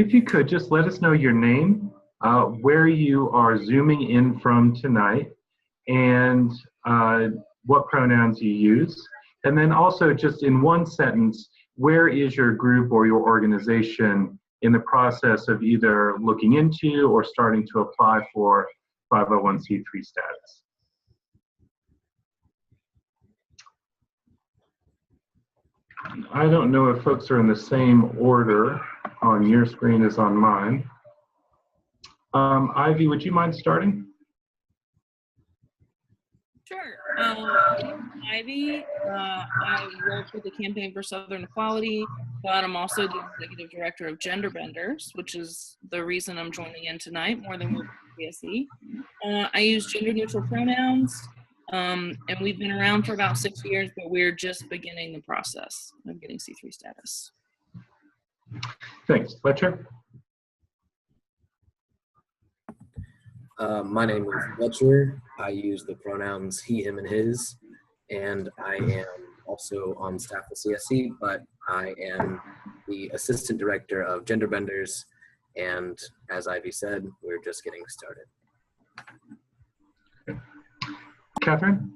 If you could, just let us know your name, where you are Zooming in from tonight, and what pronouns you use. And then also just in one sentence, where is your group or your organization in the process of either looking into or starting to apply for 501c3 status? I don't know if folks are in the same order on your screen as on mine. Ivy, would you mind starting? Sure. Ivy, I work with the Campaign for Southern Equality, but I'm also the Executive Director of Gender Benders, which is the reason I'm joining in tonight more than with CSE. I use gender neutral pronouns, and we've been around for about 6 years, but we're just beginning the process of getting C3 status. Thanks. Fletcher? My name is Fletcher. I use the pronouns he, him, and his, and I am also on staff with CSE, but I am the Assistant Director of Gender Benders, and as Ivy said, we're just getting started. Catherine?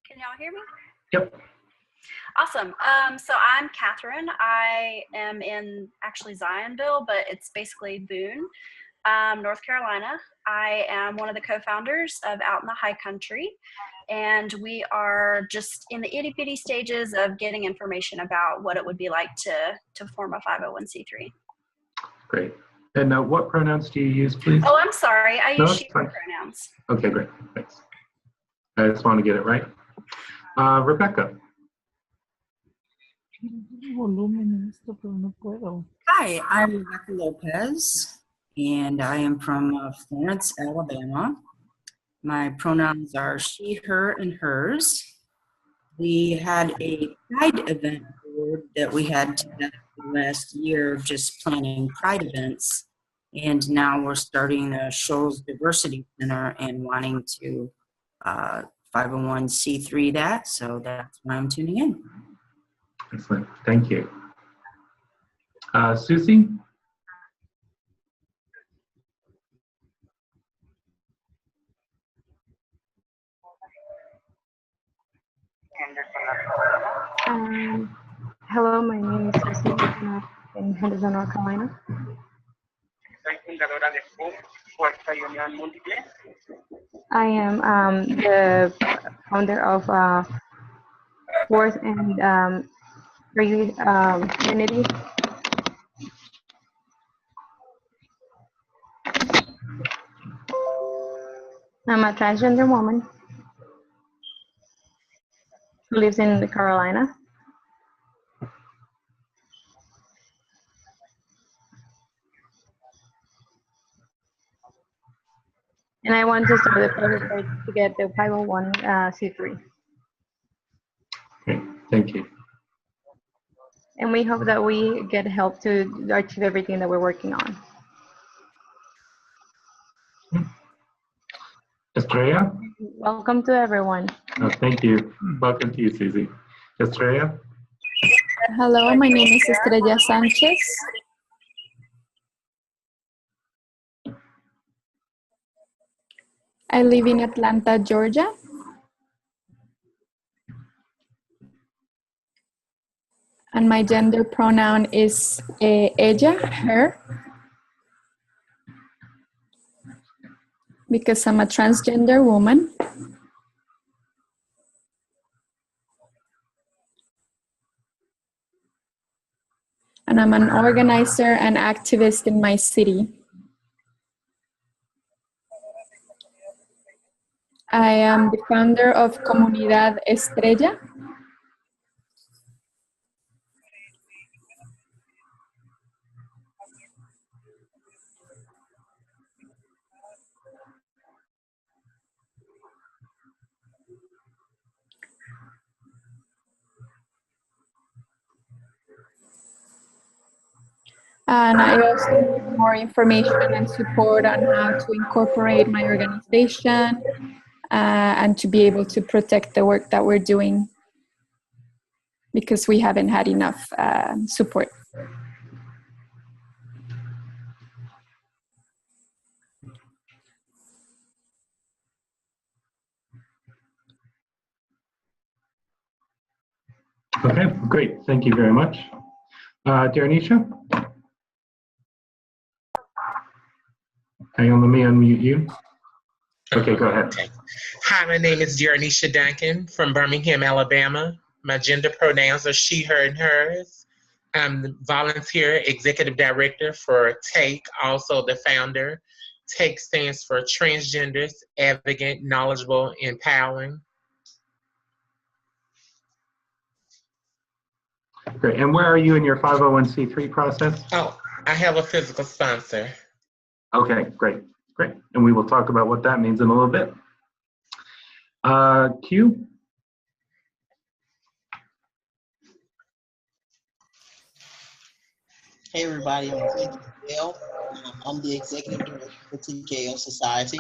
Can y'all hear me? Yep. Awesome. So I'm Catherine. I am in actually Zionville, but it's basically Boone, North Carolina. I am one of the co-founders of Out in the High Country, and we are just in the itty bitty stages of getting information about what it would be like to form a 501c3. Great. And what pronouns do you use, please? Oh, I'm sorry. I use she pronouns. Okay, great. Thanks. I just want to get it right. Rebecca. Hi, I'm Rebecca Lopez, and I am from Florence, Alabama. My pronouns are she, her, and hers. We had a Pride event board that we had together last year, just planning Pride events, and now we're starting the Shoals Diversity Center and wanting to 501c3 that, so that's why I'm tuning in. Excellent. Thank you. Susie? Hello, my name is Susie in Henderson, North Carolina. I am the founder of Fourth and Unity. I'm a transgender woman who lives in Carolina. And I want to start the process to get the 501c3. Okay, thank you. And we hope that we get help to achieve everything that we're working on. Estrella? Welcome to everyone. Oh, thank you. Welcome to you, Susie. Estrella? Hello, my name is Estrella Sanchez. I live in Atlanta, Georgia. And my gender pronoun is ella, her. Because I'm a transgender woman. And I'm an organizer and activist in my city. I am the founder of Comunidad Estrella. And I also need more information and support on how to incorporate my organization and to be able to protect the work that we're doing. because we haven't had enough support. Okay, great. Thank you very much. Darnisha? Hang on, let me unmute you. Okay, go ahead. Okay. Hi, my name is Darnisha Duncan from Birmingham, Alabama. My gender pronouns are she, her, and hers. I'm the volunteer executive director for TAKE, also the founder. TAKE stands for Transgenders, Advocate, Knowledgeable, Empowering. Great. And where are you in your 501c3 process? Oh, I have a physical sponsor. Okay, great, great. And we will talk about what that means in a little bit. Q? Hey everybody, I'm TKO. I'm the executive director for TKO Society.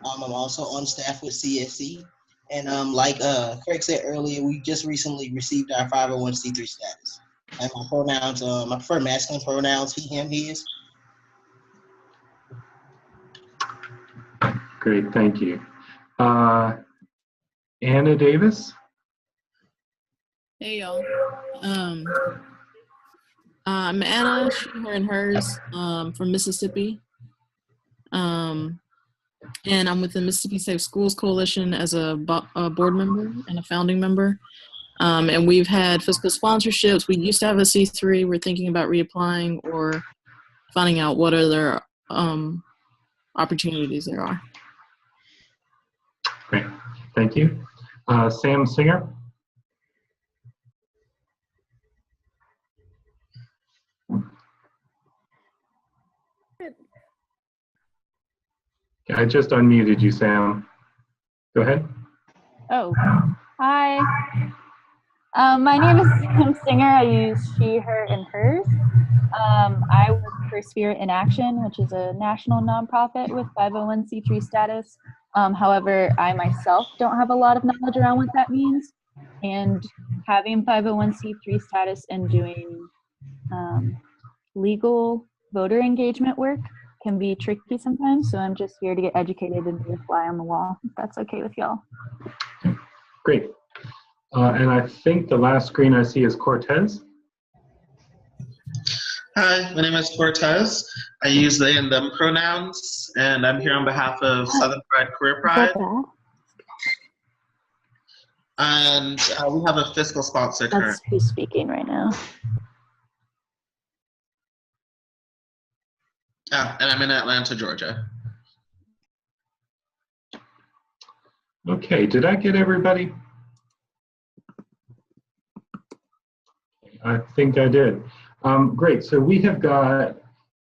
I'm also on staff with CSC. And like Craig said earlier, we just recently received our 501c3 status. And my pronouns, I prefer masculine pronouns, he, him, his. Great, thank you. Anna Davis? Hey y'all. I'm Anna, she, her, and hers, from Mississippi. And I'm with the Mississippi Safe Schools Coalition as a board member and a founding member. And we've had fiscal sponsorships. We used to have a C3. We're thinking about reapplying or finding out what other opportunities there are. Great, thank you. Sam Singer? I just unmuted you, Sam. Go ahead. Oh, hi. My name is Sam Singer. I use she, her, and hers. I work for Spirit in Action, which is a national nonprofit with 501c3 status. However, I myself don't have a lot of knowledge around what that means. And having 501c3 status and doing legal voter engagement work can be tricky sometimes, so I'm just here to get educated and be a fly on the wall, if that's okay with y'all. Great. And I think the last screen I see is Cortez. Hi, my name is Cortez. I use they and them pronouns, and I'm here on behalf of Southern Pride Career Pride. And we have a fiscal sponsor currently. That's who's speaking right now. And I'm in Atlanta, Georgia. Okay, did I get everybody? I think I did. Great, so we have got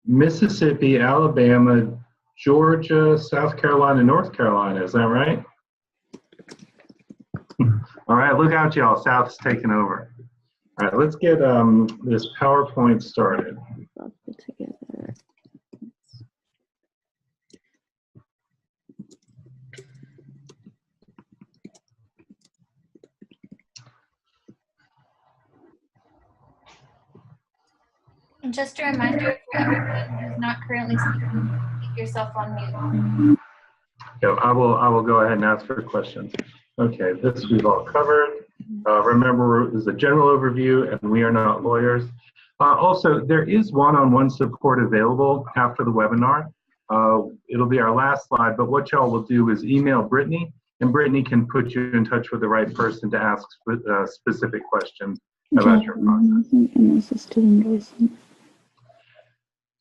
Mississippi, Alabama, Georgia, South Carolina, North Carolina, is that right? All right, look out y'all, South's taking over. All right, let's get this PowerPoint started. And just a reminder for everyone who's not currently speaking, keep yourself on mute. Yeah, I will go ahead and ask for questions. Okay, this we've all covered. Remember, this is a general overview and we are not lawyers. Also, there is one-on-one support available after the webinar. It'll be our last slide, but what y'all will do is email Brittany, and Brittany can put you in touch with the right person to ask specific questions about your process.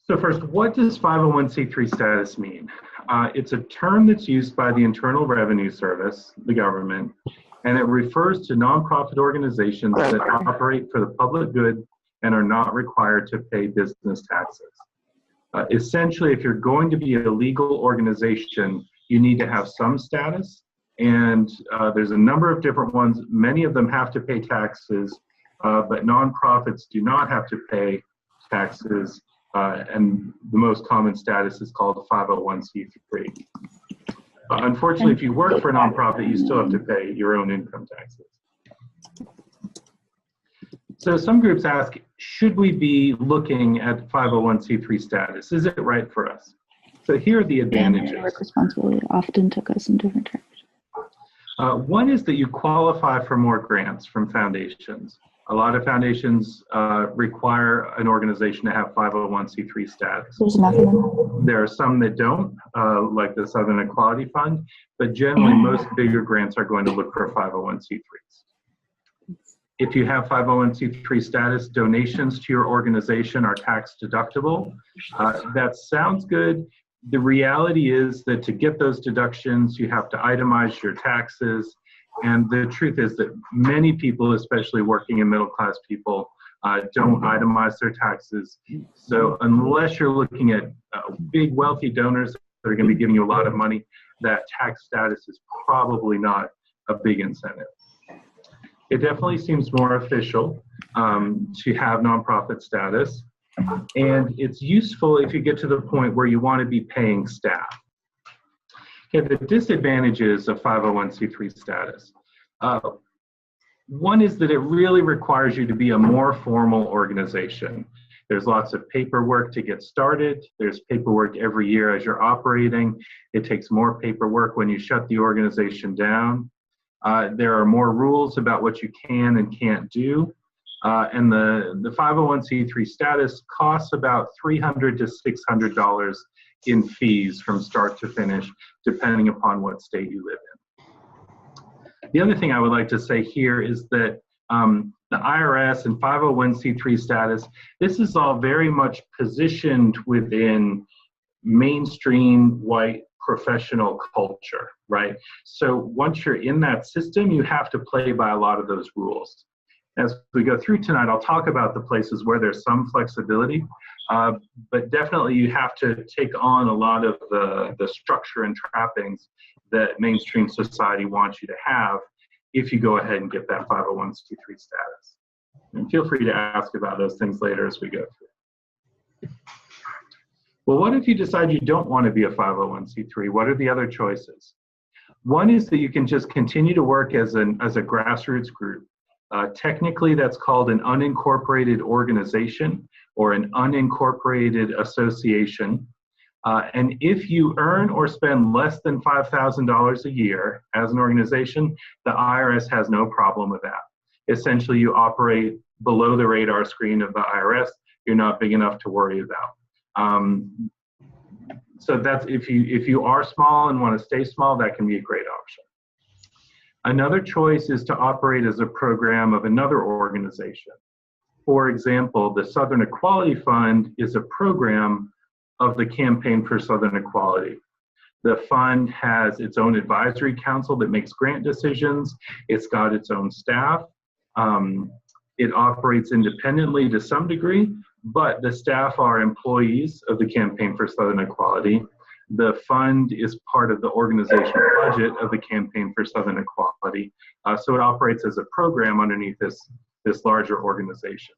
So first, what does 501c3 status mean? It's a term that's used by the Internal Revenue Service, the government, and it refers to nonprofit organizations that operate for the public good and are not required to pay business taxes. Essentially, if you're going to be a legal organization, you need to have some status, and there's a number of different ones. Many of them have to pay taxes, but nonprofits do not have to pay taxes. And the most common status is called 501c3. Unfortunately, if you work for a nonprofit, you still have to pay your own income taxes. So some groups ask, should we be looking at 501c3 status? Is it right for us? So here are the advantages. Work responsibility often took us in different directions. One is that you qualify for more grants from foundations. A lot of foundations require an organization to have 501c3 status. There's nothing. There are some that don't, like the Southern Equality Fund, but generally most bigger grants are going to look for 501c3s. If you have 501c3 status, donations to your organization are tax deductible. That sounds good. The reality is that to get those deductions, you have to itemize your taxes. And the truth is that many people, especially working and middle-class people, don't itemize their taxes. So unless you're looking at big wealthy donors that are going to be giving you a lot of money, that tax status is probably not a big incentive. It definitely seems more official to have nonprofit status. And it's useful if you get to the point where you want to be paying staff. Okay, the disadvantages of 501c3 status. One is that it really requires you to be a more formal organization. There's lots of paperwork to get started. There's paperwork every year as you're operating. It takes more paperwork when you shut the organization down. There are more rules about what you can and can't do. And the 501c3 status costs about $300 to $600 in fees from start to finish, depending upon what state you live in. The other thing I would like to say here is that the IRS and 501c3 status, this is all very much positioned within mainstream white professional culture, right? So once you're in that system, you have to play by a lot of those rules. As we go through tonight, I'll talk about the places where there's some flexibility, but definitely you have to take on a lot of the structure and trappings that mainstream society wants you to have if you go ahead and get that 501c3 status. And feel free to ask about those things later as we go through. Well, what if you decide you don't want to be a 501c3? What are the other choices? One is that you can just continue to work as a grassroots group. Technically, that's called an unincorporated organization or an unincorporated association. And if you earn or spend less than $5,000 a year as an organization, the IRS has no problem with that. Essentially, you operate below the radar screen of the IRS. You're not big enough to worry about. So that's if you are small and want to stay small, that can be a great option. Another choice is to operate as a program of another organization. For example, the Southern Equality Fund is a program of the Campaign for Southern Equality. The fund has its own advisory council that makes grant decisions. It's got its own staff. It operates independently to some degree, but the staff are employees of the Campaign for Southern Equality. The fund is part of the organizational budget of the Campaign for Southern Equality. So it operates as a program underneath this larger organization.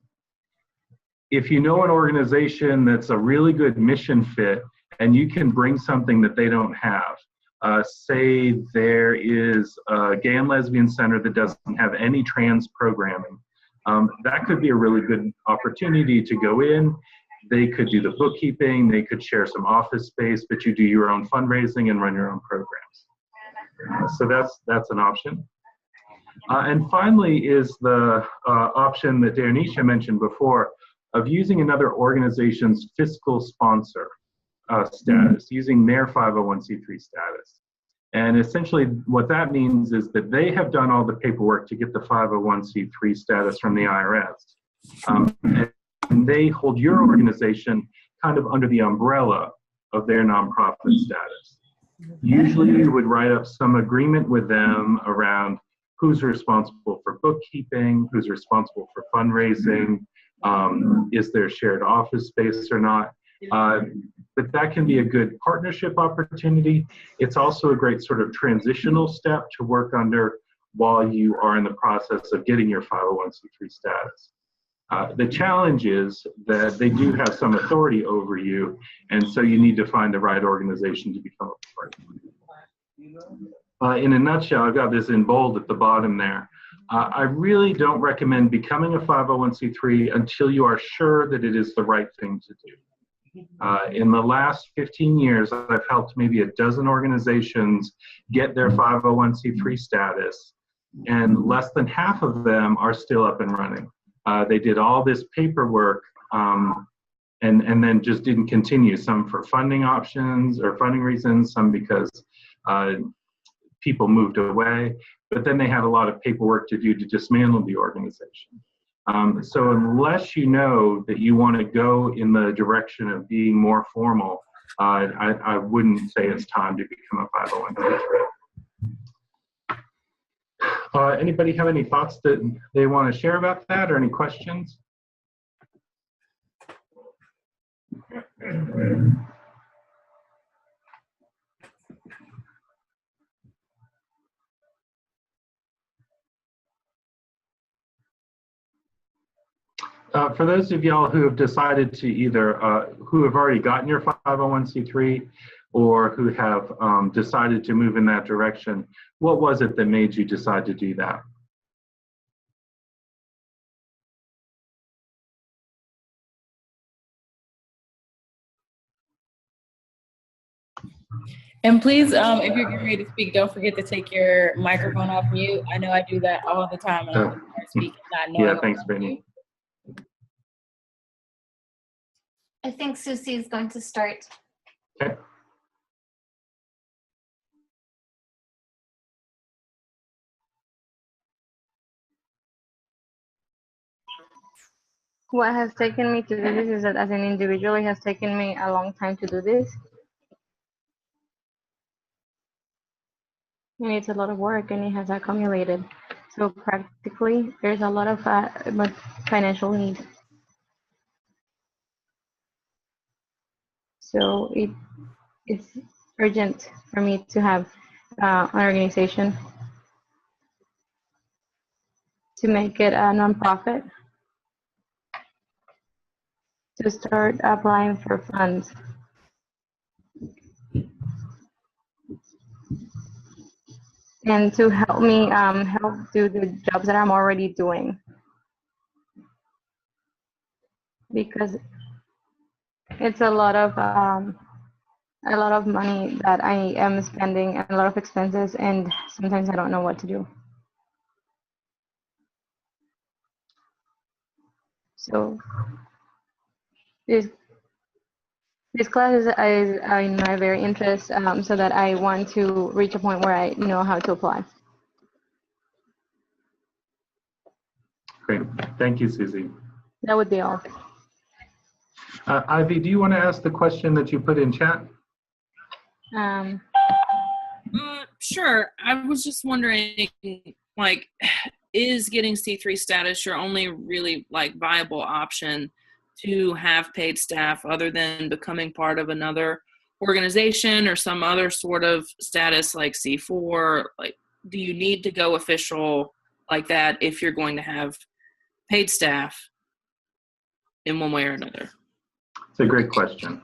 If you know an organization that's a really good mission fit and you can bring something that they don't have, say there is a gay and lesbian center that doesn't have any trans programming, that could be a really good opportunity to go in. They could do the bookkeeping, they could share some office space, but you do your own fundraising and run your own programs. So that's an option. And finally is the option that Danisha mentioned before of using another organization's fiscal sponsor status, using their 501c3 status. And essentially what that means is that they have done all the paperwork to get the 501c3 status from the IRS. And they hold your organization kind of under the umbrella of their nonprofit status. Usually you would write up some agreement with them around who's responsible for bookkeeping, who's responsible for fundraising, is there shared office space or not. But that can be a good partnership opportunity. It's also a great sort of transitional step to work under while you are in the process of getting your 501c3 status. The challenge is that they do have some authority over you, and so you need to find the right organization to become a part of. In a nutshell, I've got this in bold at the bottom there. I really don't recommend becoming a 501c3 until you are sure that it is the right thing to do. In the last 15 years, I've helped maybe a dozen organizations get their 501c3 status, and less than half of them are still up and running. They did all this paperwork and then just didn't continue, some for funding options or funding reasons, some because people moved away, but then they had a lot of paperwork to do to dismantle the organization. So unless you know that you want to go in the direction of being more formal, I wouldn't say it's time to become a 501c3. Anybody have any thoughts that they want to share about that, or any questions? For those of y'all who have decided to either, who have already gotten your 501c3 or who have decided to move in that direction, what was it that made you decide to do that? And please, if you're getting ready to speak, don't forget to take your microphone off mute. I know I do that all the time when I speak, not knowing. Yeah, thanks, Benny. I think Susie is going to start. Okay. What has taken me to do this is that as an individual, it has taken me a long time to do this. And it's a lot of work and it has accumulated. So practically, there's a lot of financial need. So it's urgent for me to have an organization, to make it a nonprofit, to start applying for funds. And to help me help do the jobs that I'm already doing. Because it's a lot of money that I am spending and a lot of expenses, and sometimes I don't know what to do. So this class is in my very interest, so that I want to reach a point where I know how to apply. Great, thank you, Susie. That would be all. Ivy, do you want to ask the question that you put in chat? Sure. I was just wondering, like, is getting C3 status your only really viable option to have paid staff other than becoming part of another organization or some other sort of status like C4? Like, do you need to go official like that if you're going to have paid staff in one way or another? It's a great question.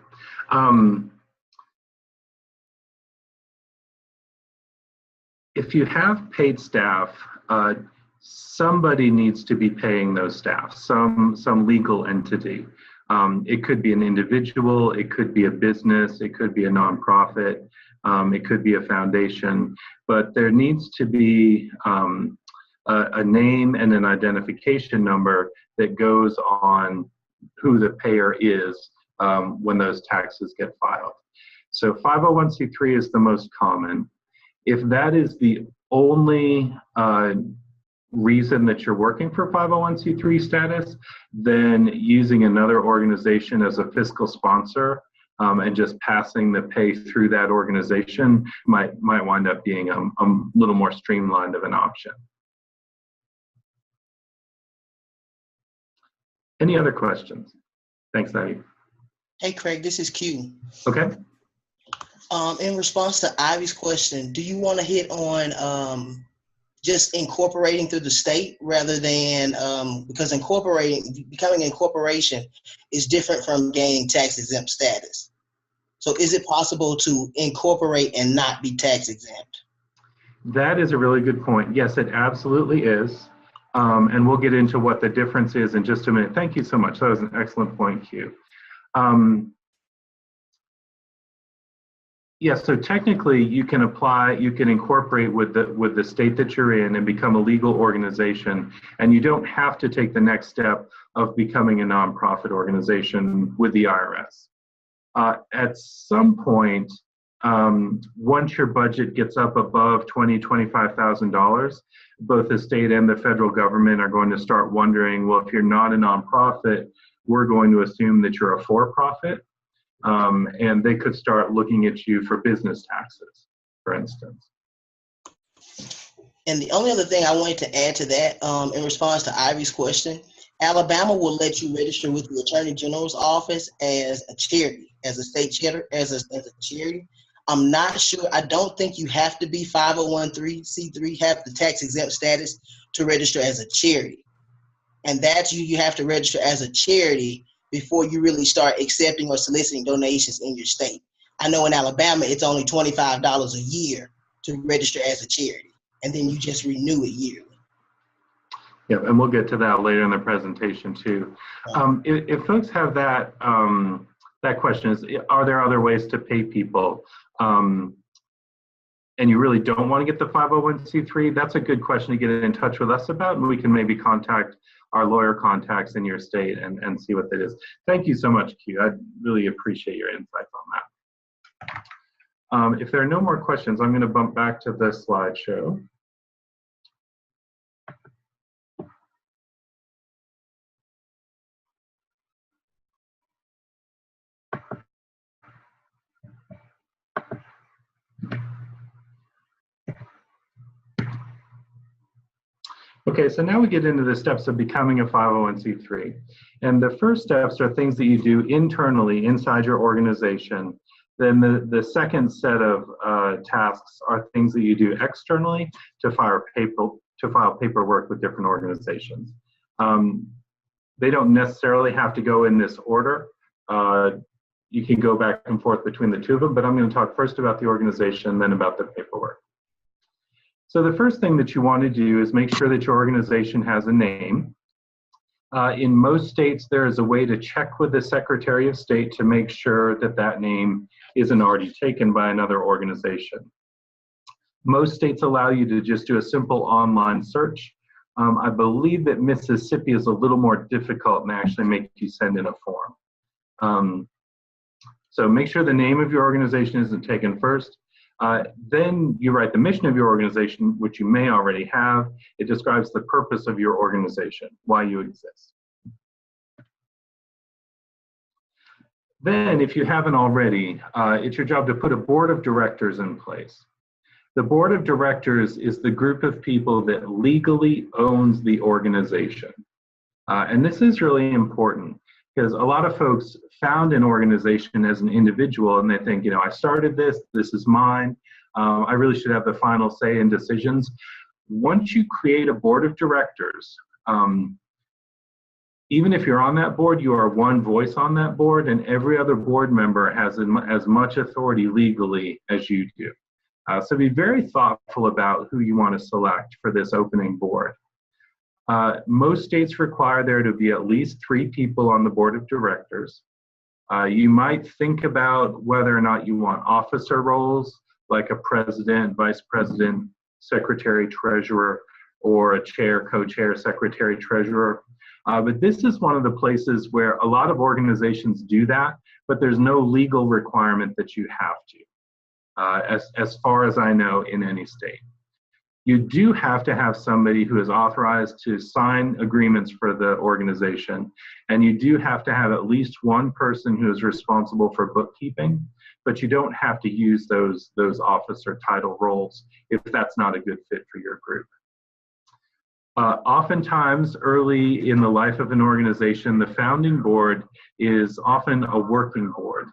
If you have paid staff, somebody needs to be paying those staff, some legal entity. It could be an individual, it could be a business, it could be a nonprofit, it could be a foundation, but there needs to be a name and an identification number that goes on who the payer is when those taxes get filed. So 501c3 is the most common. If that is the only reason that you're working for 501c3 status, then using another organization as a fiscal sponsor and just passing the pay through that organization might wind up being a little more streamlined of an option. Any other questions? Thanks, Ivy. Hey, Craig, this is Q. Okay. In response to Ivy's question, do you want to hit on just incorporating through the state rather than, because becoming an incorporation is different from gaining tax exempt status. So is it possible to incorporate and not be tax exempt? That is a really good point. Yes, it absolutely is. And we'll get into what the difference is in just a minute. Thank you so much. That was an excellent point, Q. Yes, so technically you can apply, you can incorporate with the state that you're in and become a legal organization, and you don't have to take the next step of becoming a nonprofit organization with the IRS. At some point, once your budget gets up above $25,000, both the state and the federal government are going to start wondering, well, if you're not a nonprofit, we're going to assume that you're a for-profit. And they could start looking at you for business taxes, for instance. And the only other thing I wanted to add to that, in response to Ivy's question, Alabama will let you register with the Attorney General's office as a charity, as a state charity, as a charity. I'm not sure. I don't think you have to be 501c3, have the tax exempt status to register as a charity. And that's you have to register as a charity before you really start accepting or soliciting donations in your state. I know in Alabama, it's only $25 a year to register as a charity, and then you just renew it yearly. Yeah, and we'll get to that later in the presentation too. If folks have that, that question is, are there other ways to pay people? And you really don't want to get the 501c3, that's a good question to get in touch with us about, and we can maybe contact our lawyer contacts in your state and see what that is. Thank you so much, Q. I really appreciate your insights on that. If there are no more questions, I'm going to bump back to the slideshow. Okay, so now we get into the steps of becoming a 501c3. And the first steps are things that you do internally inside your organization. Then the second set of tasks are things that you do externally to file paperwork with different organizations. They don't necessarily have to go in this order. You can go back and forth between the two of them, but I'm going to talk first about the organization, then about the paperwork. So the first thing that you want to do is make sure that your organization has a name. In most states, there is a way to check with the Secretary of State to make sure that that name isn't already taken by another organization. Most states allow you to just do a simple online search. I believe that Mississippi is a little more difficult and actually make you send in a form. So make sure the name of your organization isn't taken first. Then you write the mission of your organization, which you may already have. It describes the purpose of your organization, why you exist. Then, if you haven't already, it's your job to put a board of directors in place. The board of directors is the group of people that legally owns the organization. And this is really important because a lot of folks found an organization as an individual and they think, you know, I started this, this is mine. I really should have the final say in decisions. Once you create a board of directors, even if you're on that board, you are one voice on that board, and every other board member has as much authority legally as you do. So be very thoughtful about who you want to select for this opening board. Most states require there to be at least 3 people on the board of directors. You might think about whether or not you want officer roles like a president, vice president, secretary, treasurer, or a chair, co-chair, secretary, treasurer. But this is one of the places where a lot of organizations do that, but there's no legal requirement that you have to, as far as I know, in any state. You do have to have somebody who is authorized to sign agreements for the organization, and you do have to have at least one person who is responsible for bookkeeping, but you don't have to use those officer title roles if that's not a good fit for your group. Oftentimes, early in the life of an organization, the founding board is often a working board.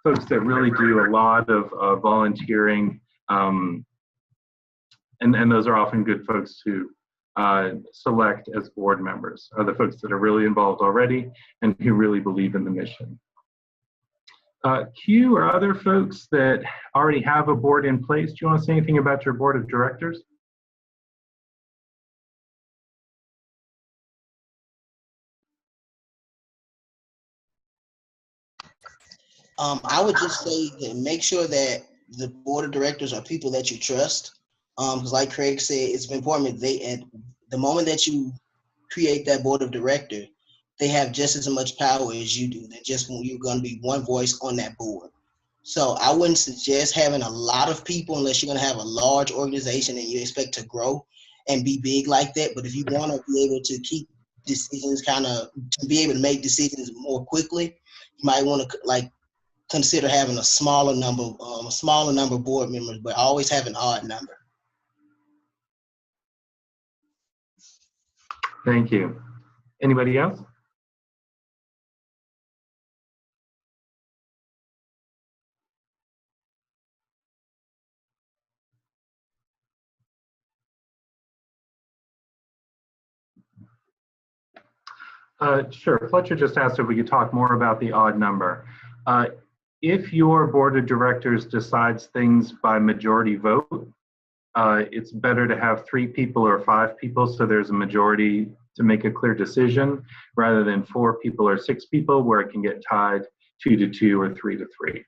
Folks that really do a lot of volunteering, and those are often good folks to select as board members, are the folks that are really involved already and who really believe in the mission. Q, or other folks that already have a board in place, do you want to say anything about your board of directors? I would just say that make sure that the board of directors are people that you trust. Because like Craig said, it's important that at the moment that you create that board of director, they have just as much power as you do. You're going to be one voice on that board. So I wouldn't suggest having a lot of people unless you're going to have a large organization and you expect to grow and be big like that. But if you want to be able to keep decisions to be able to make decisions more quickly, you might want to consider having a smaller number of board members, but always have an odd number. Thank you. Anybody else? Sure. Fletcher just asked if we could talk more about the odd number. If your board of directors decides things by majority vote, it's better to have 3 people or 5 people so there's a majority to make a clear decision rather than 4 people or 6 people where it can get tied 2 to 2 or 3 to 3.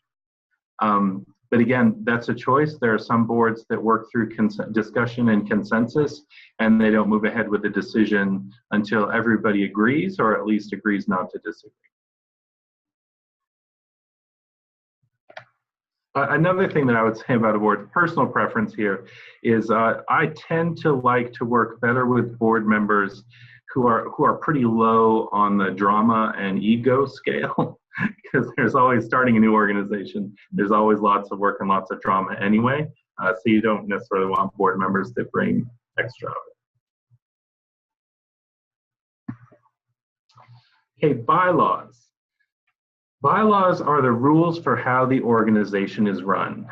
But again, that's a choice. There are some boards that work through discussion and consensus, and they don't move ahead with the decision until everybody agrees, or at least agrees not to disagree. Another thing that I would say about a board, personal preference here, is I tend to like to work better with board members who are pretty low on the drama and ego scale. Because there's always, starting a new organization, there's always lots of work and lots of drama anyway. So you don't necessarily want board members that bring extra of it. Okay, bylaws. Bylaws are the rules for how the organization is run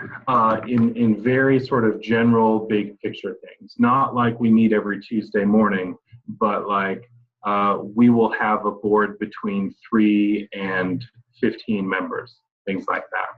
in very sort of general big picture things. Not like we meet every Tuesday morning, but like we will have a board between 3 and 15 members, things like that.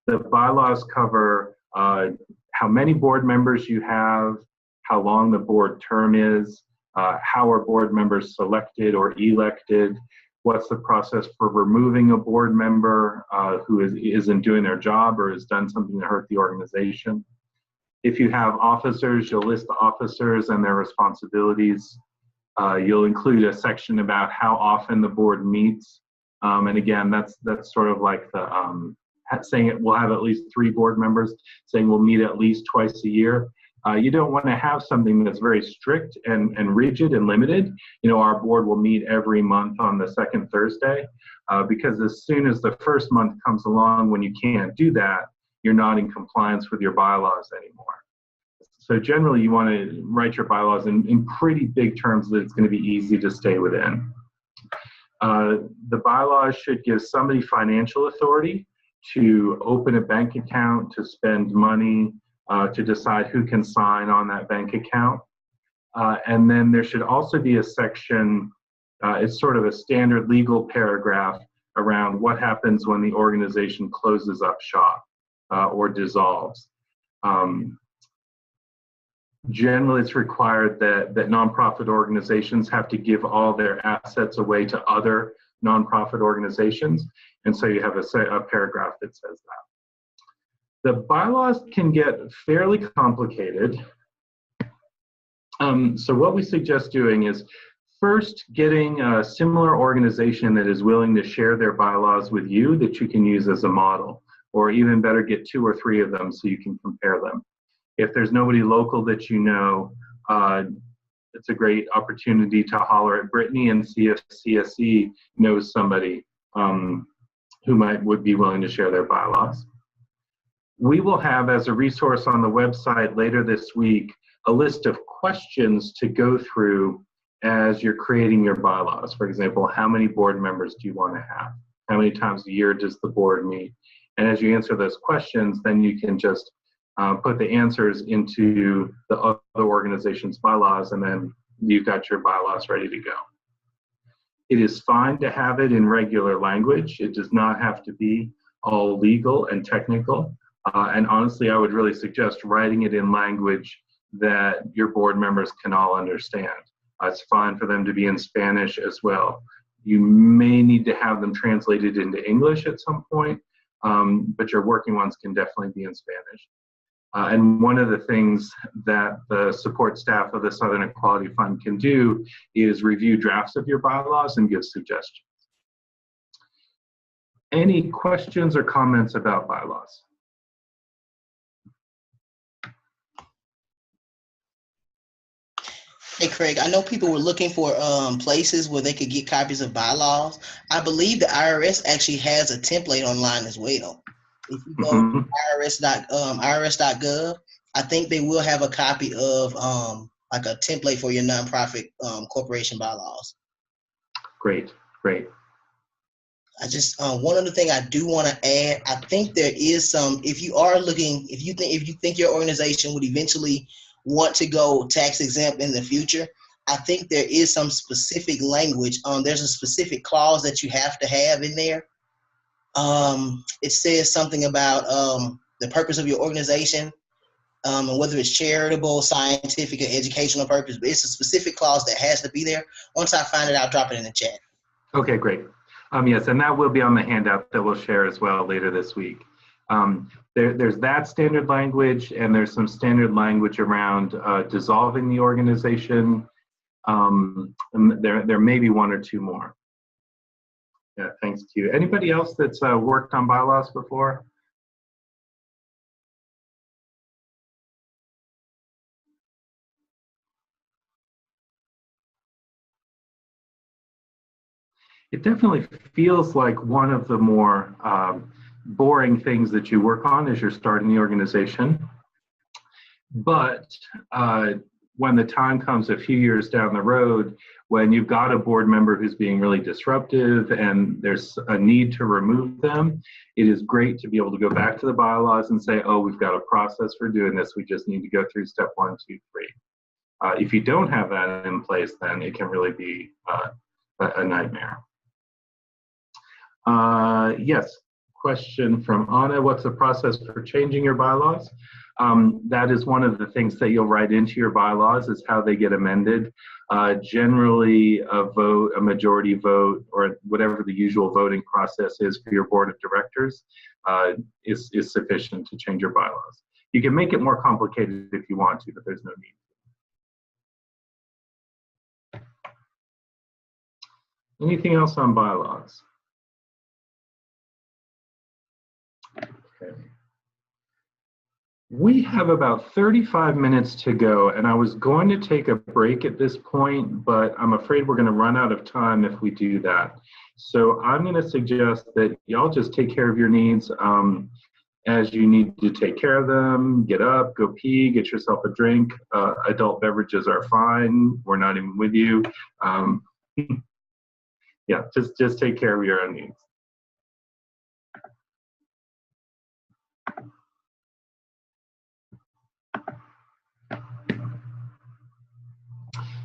The bylaws cover how many board members you have, how long the board term is, how are board members selected or elected, what's the process for removing a board member who isn't doing their job or has done something to hurt the organization. If you have officers, you'll list the officers and their responsibilities. You'll include a section about how often the board meets. And again, that's sort of like the saying it will have at least 3 board members, saying we'll meet at least twice a year. You don't want to have something that's very strict and rigid and limited. You know, our board will meet every month on the 2nd Thursday, because as soon as the first month comes along when you can't do that, you're not in compliance with your bylaws anymore. So generally, you want to write your bylaws in pretty big terms that it's going to be easy to stay within. The bylaws should give somebody financial authority to open a bank account, to spend money, to decide who can sign on that bank account. And then there should also be a section, it's sort of a standard legal paragraph around what happens when the organization closes up shop or dissolves. Generally, it's required that nonprofit organizations have to give all their assets away to other nonprofit organizations. And so you have a paragraph that says that. The bylaws can get fairly complicated. So what we suggest doing is first getting a similar organization that is willing to share their bylaws with you that you can use as a model, or even better, get 2 or 3 of them so you can compare them. If there's nobody local that you know, it's a great opportunity to holler at Brittany and see if CSE knows somebody who would be willing to share their bylaws. We will have, as a resource on the website later this week, a list of questions to go through as you're creating your bylaws. For example, how many board members do you want to have? How many times a year does the board meet? And as you answer those questions, then you can just put the answers into the other organization's bylaws, and then you've got your bylaws ready to go. It is fine to have it in regular language. It does not have to be all legal and technical. And honestly, I would really suggest writing it in language that your board members can all understand. It's fine for them to be in Spanish as well. You may need to have them translated into English at some point, but your working ones can definitely be in Spanish. And one of the things that the support staff of the Southern Equality Fund can do is review drafts of your bylaws and give suggestions. Any questions or comments about bylaws? Hey Craig, I know people were looking for places where they could get copies of bylaws. I believe the IRS actually has a template online as well. If you go to irs.gov, I think they will have a copy of like a template for your nonprofit corporation bylaws. Great, great. I just one other thing I do want to add. I think there is some. If you are looking, if you think your organization would eventually want to go tax exempt in the future, I think there is some specific language. There's a specific clause that you have to have in there. It says something about the purpose of your organization and whether it's charitable, scientific, or educational purpose. But it's a specific clause that has to be there. Once I find it, I'll drop it in the chat. Okay, great. Yes, and that will be on the handout that we'll share as well later this week. There's that standard language, and there's some standard language around dissolving the organization. And there may be one or two more. Yeah, thanks to you. Anybody else that's worked on bylaws before? It definitely feels like one of the more boring things that you work on as you're starting the organization. But when the time comes a few years down the road, when you've got a board member who's being really disruptive and there's a need to remove them, it is great to be able to go back to the bylaws and say, oh, we've got a process for doing this. We just need to go through step 1, 2, 3. If you don't have that in place, then it can really be a nightmare. Yes, question from Anna. What's the process for changing your bylaws? That is one of the things that you'll write into your bylaws is how they get amended. Generally, a majority vote, or whatever the usual voting process is for your board of directors is sufficient to change your bylaws. You can make it more complicated if you want to, but there's no need. Anything else on bylaws? Okay. We have about 35 minutes to go, and I was going to take a break at this point, but I'm afraid we're going to run out of time if we do that. So I'm going to suggest that y'all just take care of your needs as you need to take care of them. Get up, go pee, get yourself a drink. Adult beverages are fine. We're not even with you. Yeah, just take care of your own needs.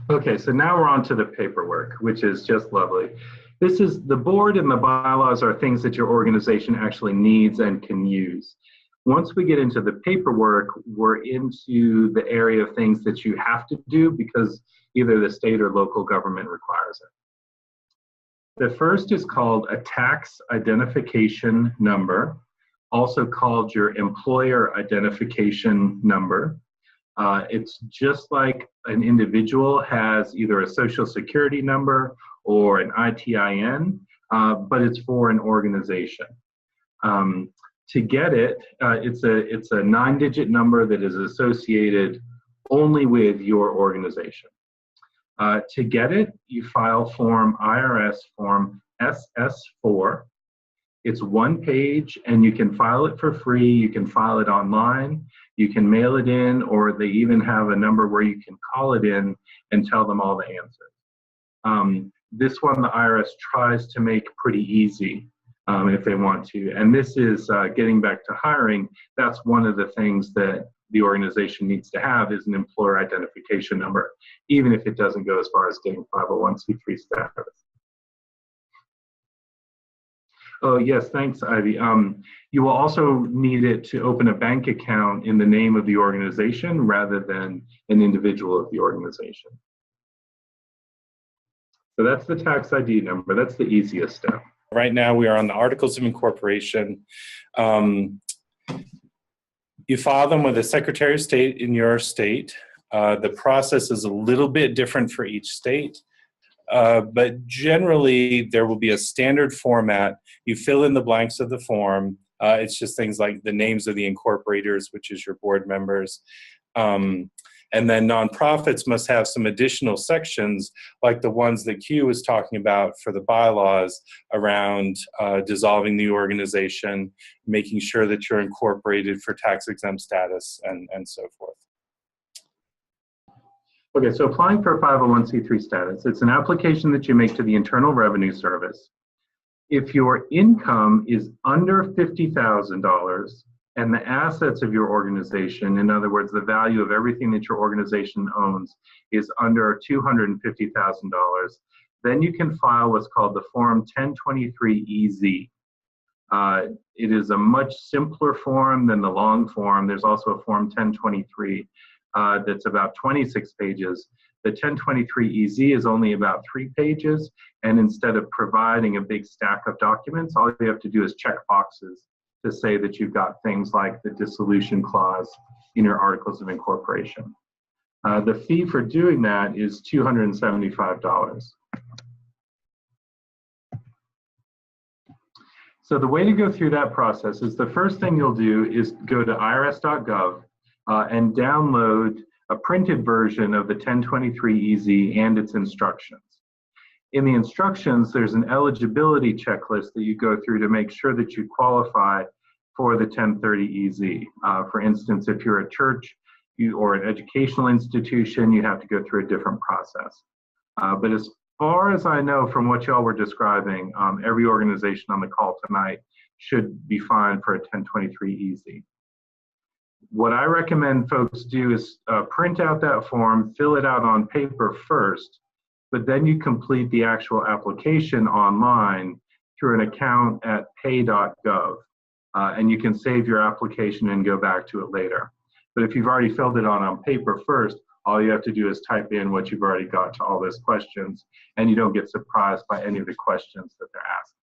Okay, so now we're on to the paperwork, which is just lovely. This is the board, and the bylaws are things that your organization actually needs and can use. Once we get into the paperwork, we're into the area of things that you have to do because either the state or local government requires it. The first is called a tax identification number, also called your employer identification number. It's just like an individual has either a social security number or an ITIN, but it's for an organization. To get it, it's a 9-digit number that is associated only with your organization. To get it, you file IRS form SS4. It's 1 page, and you can file it for free. You can file it online. You can mail it in, or they even have a number where you can call it in and tell them all the answers. This one, the IRS tries to make pretty easy if they want to. And this is getting back to hiring. That's one of the things that the organization needs to have is an employer identification number, even if it doesn't go as far as getting 501c3 status. Oh, yes, thanks, Ivy. You will also need it to open a bank account in the name of the organization rather than an individual of the organization. So that's the tax ID number. That's the easiest step. Right now we are on the Articles of Incorporation. You file them with the Secretary of State in your state. The process is a little bit different for each state, but generally there will be a standard format. You fill in the blanks of the form. It's just things like the names of the incorporators, which is your board members. And then nonprofits must have some additional sections like the ones that Q was talking about for the bylaws around dissolving the organization, making sure that you're incorporated for tax exempt status, and so forth. Okay, so applying for a 501c3 status, it's an application that you make to the Internal Revenue Service. If your income is under $50,000 and the assets of your organization, in other words, the value of everything that your organization owns is under $250,000, then you can file what's called the Form 1023-EZ. It is a much simpler form than the long form. There's also a Form 1023 that's about 26 pages. The 1023-EZ is only about 3 pages, and instead of providing a big stack of documents, all you have to do is check boxes to say that you've got things like the dissolution clause in your Articles of Incorporation. The fee for doing that is $275. So the way to go through that process is the first thing you'll do is go to irs.gov and download a printed version of the 1023-EZ and its instructions. In the instructions, there's an eligibility checklist that you go through to make sure that you qualify for the 1030-EZ. For instance, if you're a church or an educational institution, you have to go through a different process. But as far as I know from what y'all were describing, every organization on the call tonight should be fine for a 1023-EZ. What I recommend folks do is print out that form, fill it out on paper first, but then you complete the actual application online through an account at pay.gov. And you can save your application and go back to it later. But if you've already filled it on paper first, all you have to do is type in what you've already got to all those questions, and you don't get surprised by any of the questions that they're asking.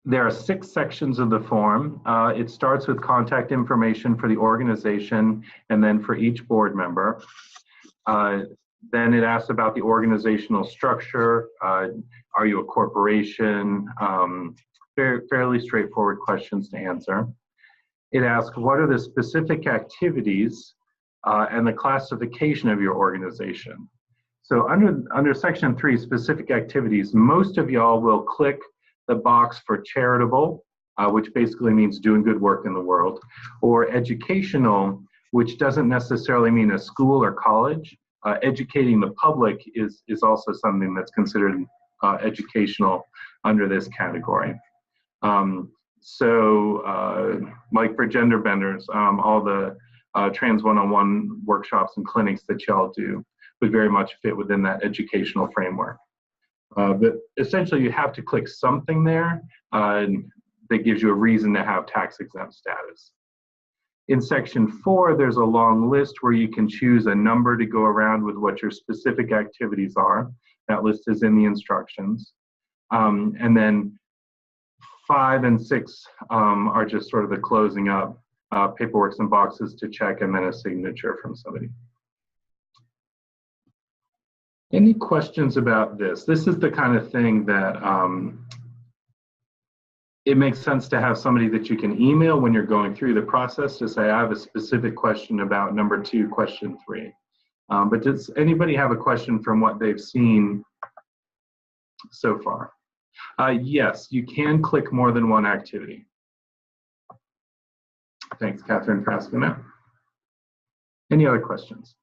There are 6 sections of the form. It starts with contact information for the organization and then for each board member. Then it asks about the organizational structure. Are you a corporation? Fairly straightforward questions to answer. It asks what are the specific activities and the classification of your organization. So under section 3, specific activities, most of y'all will click the box for charitable, which basically means doing good work in the world, or educational, which doesn't necessarily mean a school or college. Educating the public is also something that's considered educational under this category. Like for gender benders, all the trans one-on-one workshops and clinics that y'all do would very much fit within that educational framework. But essentially you have to click something there that gives you a reason to have tax exempt status. In section 4, there's a long list where you can choose a number to go around with what your specific activities are. That list is in the instructions. And then 5 and 6 are just sort of the closing up, paperwork and boxes to check, and then a signature from somebody. Any questions about this? This is the kind of thing that it makes sense to have somebody that you can email when you're going through the process to say, I have a specific question about number 2, question 3. But does anybody have a question from what they've seen so far? Yes, you can click more than one activity. Thanks, Catherine, for asking that. Any other questions?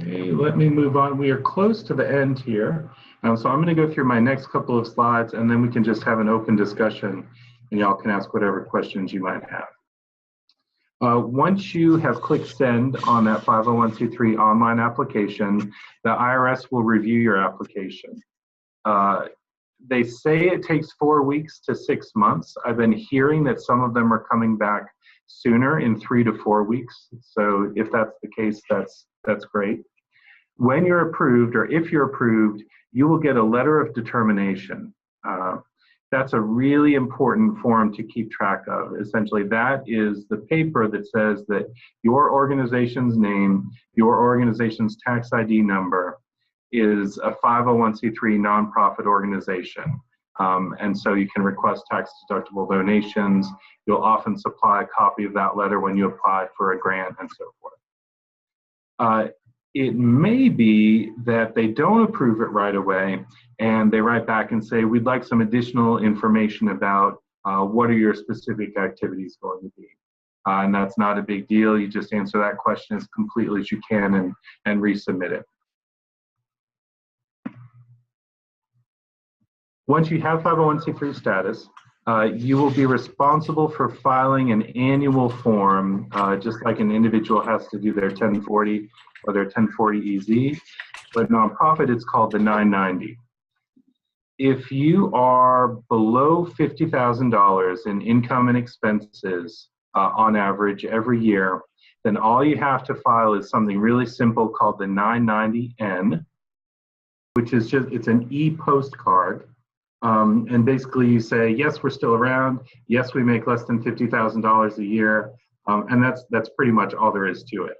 Okay, let me move on. We are close to the end here. So I'm going to go through my next couple of slides, and then we can just have an open discussion, and y'all can ask whatever questions you might have. Once you have clicked send on that 501c3 online application, the IRS will review your application. They say it takes 4 weeks to 6 months. I've been hearing that some of them are coming back sooner, in 3 to 4 weeks. So if that's the case, that's great. When you're approved, or if you're approved, you will get a letter of determination. That's a really important form to keep track of. Essentially, that is the paper that says that your organization's name, your organization's tax ID number, is a 501c3 nonprofit organization. And so you can request tax-deductible donations. You'll often supply a copy of that letter when you apply for a grant and so forth. It may be that they don't approve it right away, and they write back and say, we'd like some additional information about what are your specific activities going to be. And that's not a big deal. You just answer that question as completely as you can and resubmit it. Once you have 501c3 status, you will be responsible for filing an annual form, just like an individual has to do their 1040 or their 1040EZ. But nonprofit, it's called the 990. If you are below $50,000 in income and expenses on average every year, then all you have to file is something really simple called the 990N, which is just, it's an e-postcard. And basically you say, yes, we're still around. Yes, we make less than $50,000 a year. And that's pretty much all there is to it.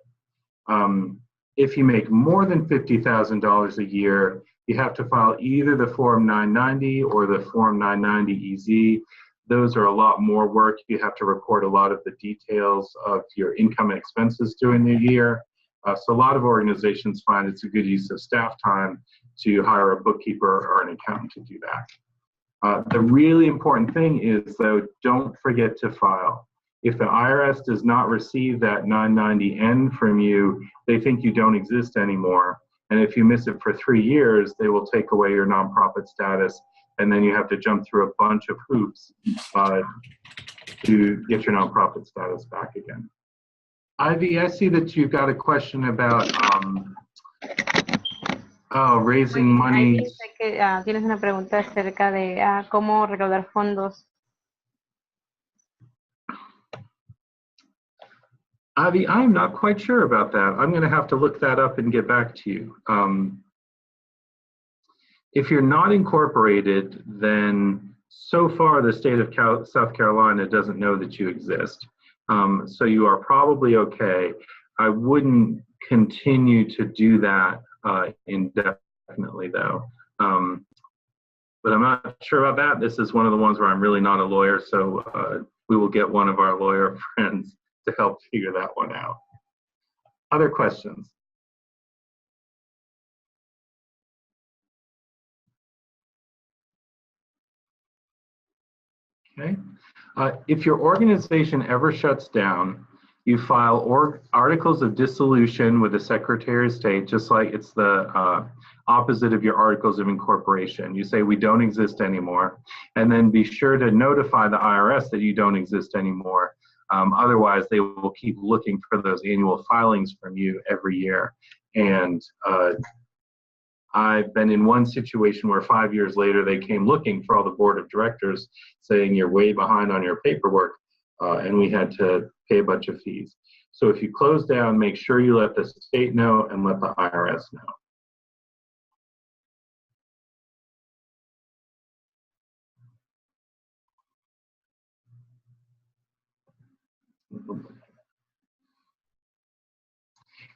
If you make more than $50,000 a year, you have to file either the Form 990 or the Form 990EZ. Those are a lot more work. You have to record a lot of the details of your income and expenses during the year. So a lot of organizations find it's a good use of staff time to hire a bookkeeper or an accountant to do that. The really important thing is, though, don't forget to file. If the IRS does not receive that 990N from you, they think you don't exist anymore. And if you miss it for 3 years, they will take away your nonprofit status, and then you have to jump through a bunch of hoops to get your nonprofit status back again. Ivy, I see that you've got a question about raising money. Dice que tienes una pregunta acerca de cómo recaudar fondos. Avi, I'm not quite sure about that. I'm going to have to look that up and get back to you. If you're not incorporated, then so far the state of South Carolina doesn't know that you exist. So you are probably okay. I wouldn't continue to do that indefinitely, though. But I'm not sure about that. This is one of the ones where I'm really not a lawyer, so we will get one of our lawyer friends to help figure that one out. Other questions? Okay. If your organization ever shuts down, you file articles of dissolution with the Secretary of State, just like it's the opposite of your articles of incorporation. You say, we don't exist anymore, and then be sure to notify the IRS that you don't exist anymore. Otherwise, they will keep looking for those annual filings from you every year. And I've been in one situation where 5 years later, they came looking for all the board of directors saying you're way behind on your paperwork, and we had to pay a bunch of fees. So if you close down, make sure you let the state know and let the IRS know.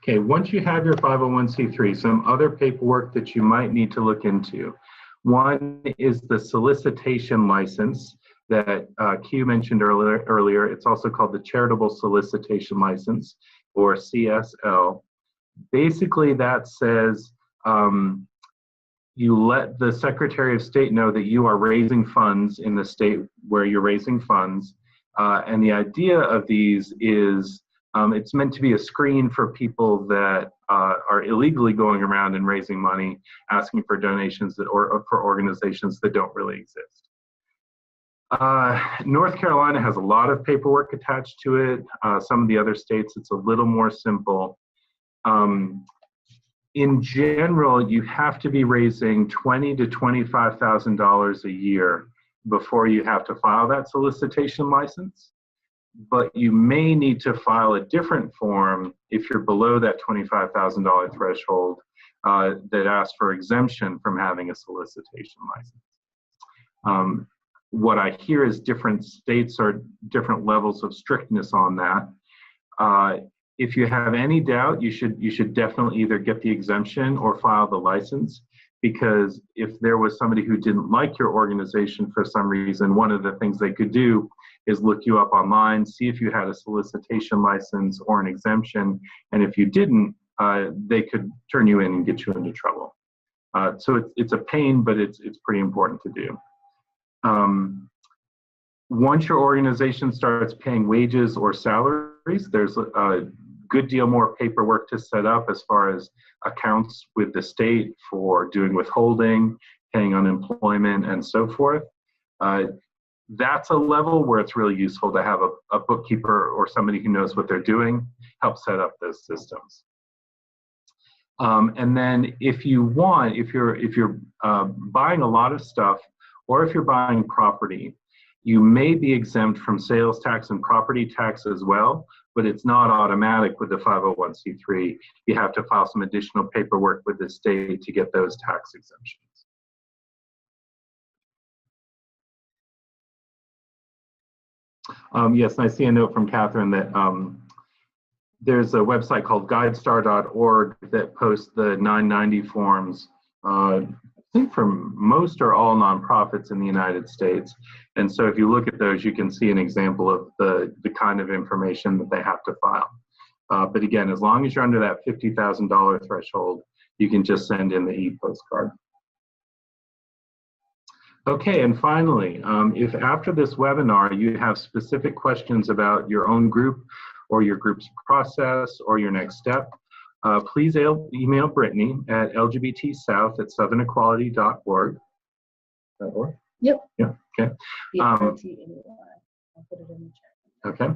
Okay, once you have your 501c3, some other paperwork that you might need to look into. One is the solicitation license that Q mentioned earlier. It's also called the Charitable Solicitation License, or CSL. Basically, that says you let the Secretary of State know that you are raising funds in the state where you're raising funds. And the idea of these is it's meant to be a screen for people that are illegally going around and raising money, asking for donations or for organizations that don't really exist. North Carolina has a lot of paperwork attached to it. Some of the other states, it's a little more simple. in general, you have to be raising $20,000 to $25,000 a year before you have to file that solicitation license. But you may need to file a different form if you're below that $25,000 threshold that asks for exemption from having a solicitation license. What I hear is different states are different levels of strictness on that. If you have any doubt, you should definitely either get the exemption or file the license, because if there was somebody who didn't like your organization for some reason, one of the things they could do is look you up online, see if you had a solicitation license or an exemption, and if you didn't, they could turn you in and get you into trouble. So it's a pain, but it's pretty important to do. Once your organization starts paying wages or salaries, there's a good deal more paperwork to set up as far as accounts with the state for doing withholding, paying unemployment, and so forth. That's a level where it's really useful to have a bookkeeper or somebody who knows what they're doing help set up those systems. And then if you want, if you're buying a lot of stuff, or if you're buying property, you may be exempt from sales tax and property tax as well, but it's not automatic with the 501c3. You have to file some additional paperwork with the state to get those tax exemptions. Yes, and I see a note from Catherine that there's a website called guidestar.org that posts the 990 forms, I think from most or all nonprofits in the United States. And so if you look at those, you can see an example of the kind of information that they have to file. But again, as long as you're under that $50,000 threshold, you can just send in the e-postcard. Okay, and finally, if after this webinar you have specific questions about your own group or your group's process or your next step, please email Brittany at lgbtsouth@southernequality.org. Yep. Yeah, okay. Okay,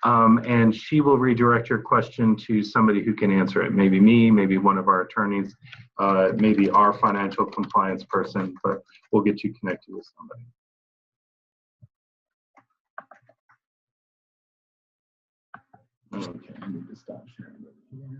and she will redirect your question to somebody who can answer it. Maybe me, maybe one of our attorneys, maybe our financial compliance person, but we'll get you connected with somebody. Okay, I need to stop sharing it here.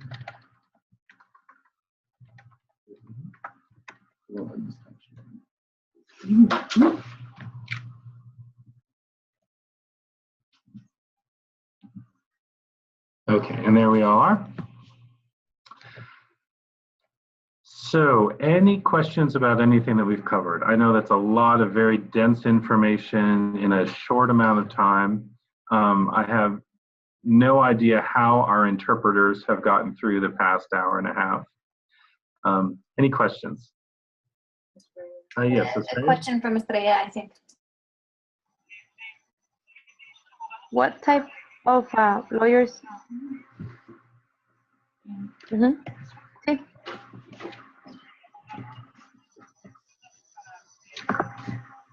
Okay, and there we all are. So, any questions about anything that we've covered? I know that's a lot of very dense information in a short amount of time. I have no idea how our interpreters have gotten through the past hour and a half. Any questions? Yes, a question from Estrella, I think. What type of lawyers? Sí.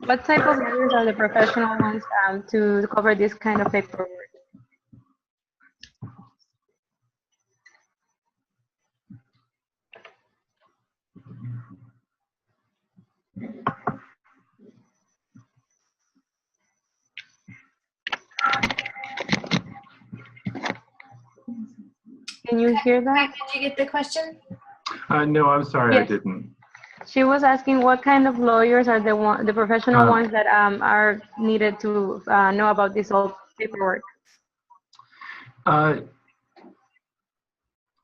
What type of lawyers are the professional ones to cover this kind of paperwork? Can you hear that? Did you get the question? No, I'm sorry, yes. I didn't. She was asking what kind of lawyers are the professional ones that are needed to know about this whole paperwork.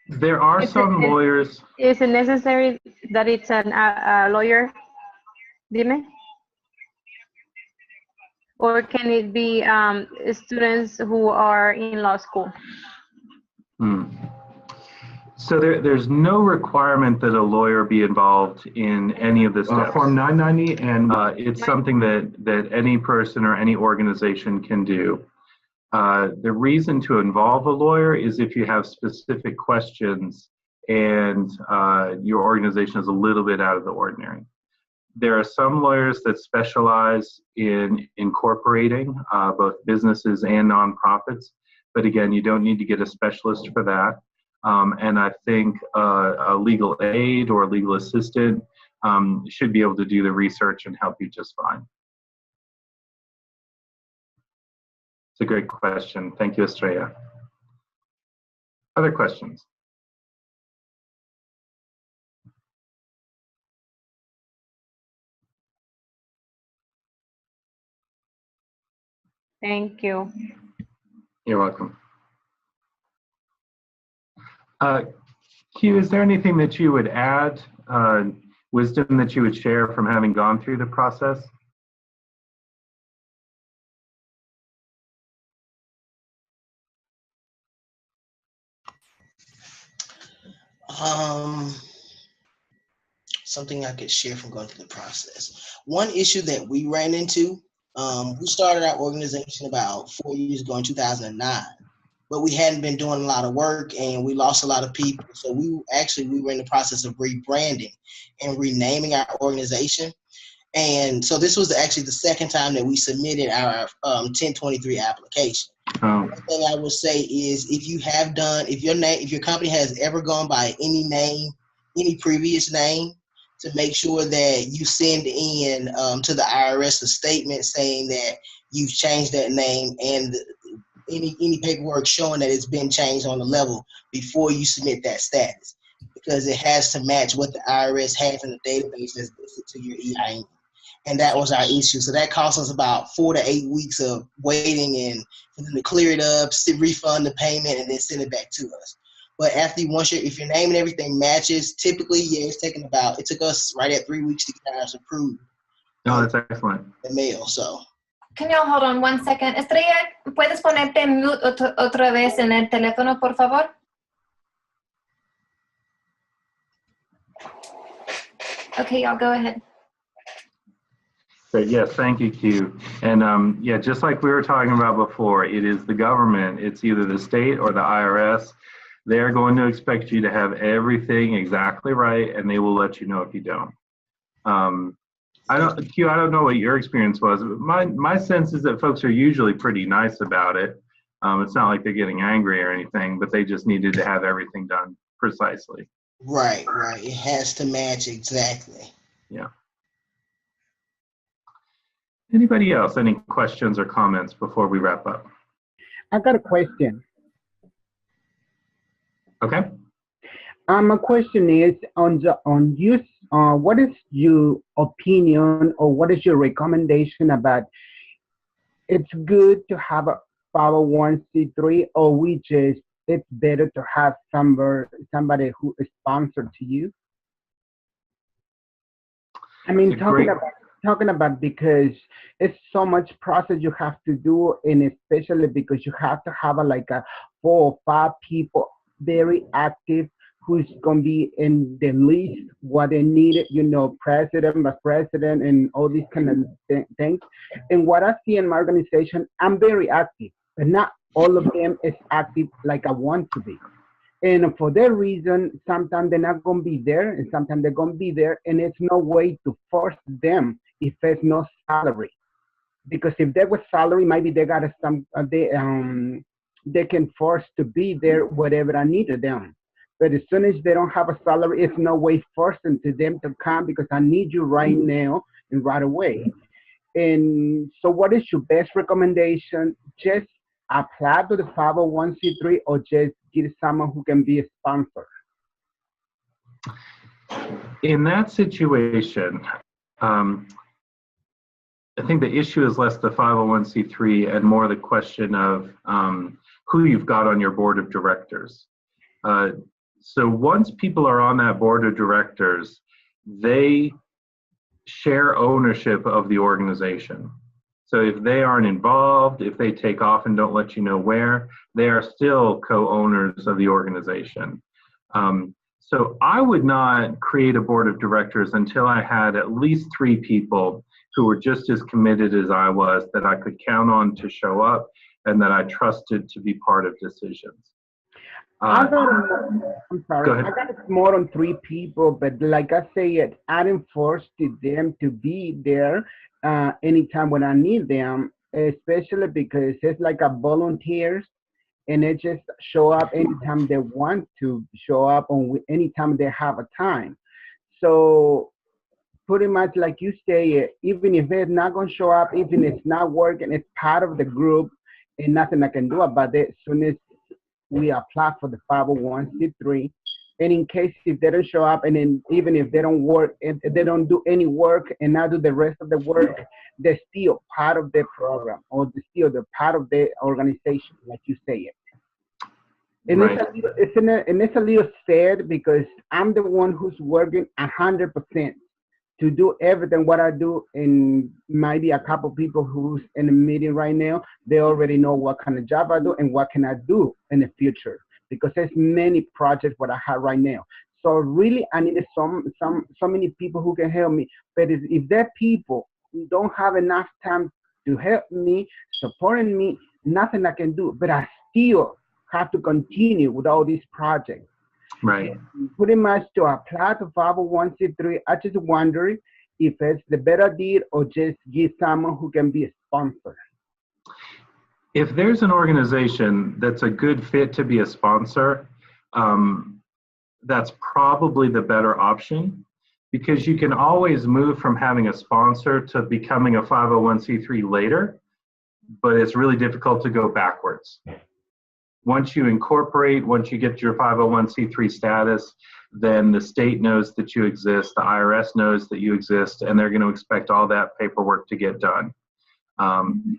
There are some lawyers. Is it necessary that it's a lawyer? Dime? Or can it be students who are in law school? So there's no requirement that a lawyer be involved in any of this Form 990, and it's something that any person or any organization can do. The reason to involve a lawyer is if you have specific questions and your organization is a little bit out of the ordinary. There are some lawyers that specialize in incorporating both businesses and nonprofits, but again, you don't need to get a specialist for that. And I think a legal aid or a legal assistant should be able to do the research and help you just fine. It's a great question. Thank you, Estrella. Other questions? Thank you. You're welcome. Q, is there anything that you would add, wisdom that you would share from having gone through the process? Something I could share from going through the process. One issue that we ran into, we started our organization about 4 years ago in 2009, but we hadn't been doing a lot of work and we lost a lot of people. So we were in the process of rebranding and renaming our organization. And so this was actually the second time that we submitted our 1023 application. One thing I would say is if your company has ever gone by any previous name, to make sure that you send in to the IRS a statement saying that you've changed that name and any paperwork showing that it's been changed on the level before you submit that status, because it has to match what the IRS has in the database that's listed to your EIN. And that was our issue. So that cost us about 4 to 8 weeks of waiting and for them to clear it up, refund the payment, and then send it back to us. But if your name and everything matches, typically, it took us right at 3 weeks to get ours approved. No, that's excellent. The mail, so. Can y'all hold on 1 second? Estrella, ¿puedes ponerte mute otra vez en el teléfono, por favor? Okay, y'all go ahead. But yes, thank you, Q. And yeah, just like we were talking about before, it is the government. It's either the state or the IRS. They're going to expect you to have everything exactly right, and they will let you know if you don't. I don't know what your experience was, but my sense is that folks are usually pretty nice about it. It's not like they're getting angry or anything, but they just needed to have everything done precisely. Right. It has to match exactly. Yeah. Anybody else? Any questions or comments before we wrap up? I got a question. Okay. My question is what is your opinion or what is your recommendation about it's good to have a 501c3 or it's better to have somebody who is sponsored to you? I mean, talking about because it's so much process you have to do, and especially because you have to have a 4 or 5 people very active who's going to be in the list, what they needed, president, vice president, and all these kind of things. And what I see in my organization, I'm very active, but not all of them is active like I want to be. And for that reason, sometimes they're not going to be there, and sometimes they're going to be there, and it's no way to force them if there's no salary. Because if there was salary, maybe they got they can force to be there whatever I needed them. But as soon as they don't have a salary, it's no way forcing to them to come because I need you right now and right away. And so what is your best recommendation? Just apply to the 501c3 or just get someone who can be a sponsor? In that situation, I think the issue is less the 501c3 and more the question of who you've got on your board of directors. So once people are on that board of directors, they share ownership of the organization. So if they aren't involved, if they take off and don't let you know where, they are still co-owners of the organization. So I would not create a board of directors until I had at least 3 people who were just as committed as I was, that I could count on to show up and that I trusted to be part of decisions. I'm sorry, I got it more on 3 people, but like I said, I didn't force them to be there anytime when I need them, especially because it's like a volunteers. and they just show up anytime they want to show up, on anytime they have a time. So pretty much like you say, even if they're not going to show up, even if it's not working, it's part of the group and nothing I can do about it. As soon as we apply for the 501c3, and in case if they don't show up, and then even if they don't work, if they don't do any work and not do the rest of the work, they're still part of the program, or they're still the part of the organization, like you say it. And Right. it's a little sad because I'm the one who's working 100% to do everything what I do, and maybe a couple people who's in the meeting right now, they already know what kind of job I do and what can I do in the future, because there's many projects what I have right now. So really, I need so many people who can help me. But if there are people who don't have enough time to help me, supporting me, nothing I can do. But I still have to continue with all these projects. Right. Pretty much to apply to 501c3, I just wonder if it's the better deal or just get someone who can be a sponsor. If there's an organization that's a good fit to be a sponsor, that's probably the better option, because you can always move from having a sponsor to becoming a 501c3 later, but it's really difficult to go backwards. Once you incorporate, once you get your 501c3 status, then the state knows that you exist, the IRS knows that you exist, and they're going to expect all that paperwork to get done.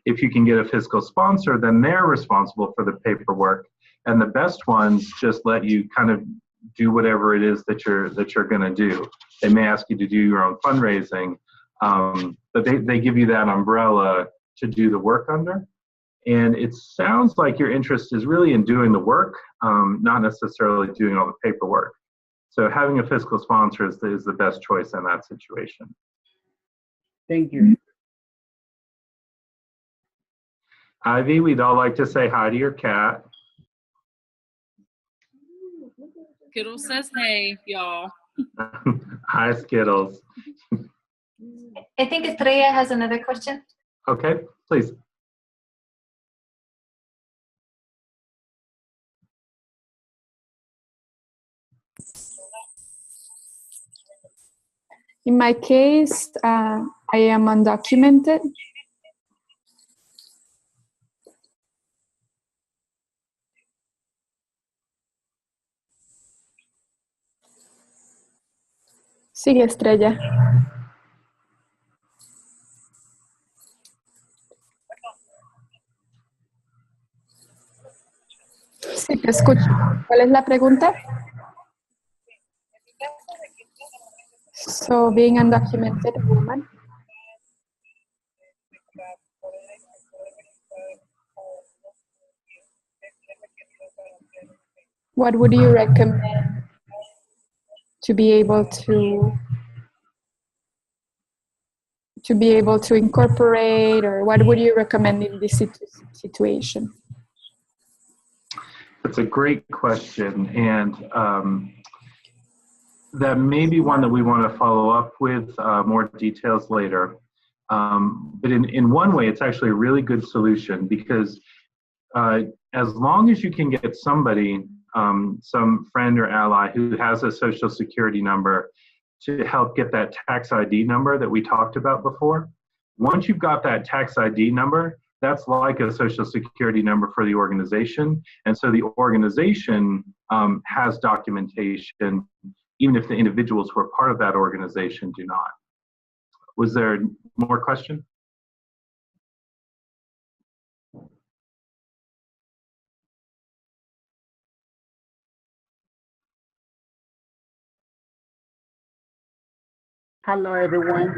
If you can get a fiscal sponsor, then they're responsible for the paperwork, and the best ones just let you kind of do whatever it is that you're going to do. They may ask you to do your own fundraising, but they give you that umbrella to do the work under. And it sounds like your interest is really in doing the work, not necessarily doing all the paperwork. So having a fiscal sponsor is the best choice in that situation. Thank you. Ivy, we'd all like to say hi to your cat. Skittles says hey, y'all. Hi, Skittles. I think Estrella has another question. Okay, please. In my case, I am undocumented. Sigue, Estrella. Sí, te escucho. ¿Cuál es la pregunta? So, being undocumented woman. What would you recommend to be able to incorporate, or what would you recommend in this situation? That's a great question, and that may be one that we want to follow up with more details later. But in one way, it's actually a really good solution, because as long as you can get somebody, some friend or ally who has a social security number to help get that tax ID number that we talked about before, once you've got that tax ID number, that's like a social security number for the organization. And so the organization has documentation, even if the individuals who are part of that organization do not. Was there more question? Hello, everyone.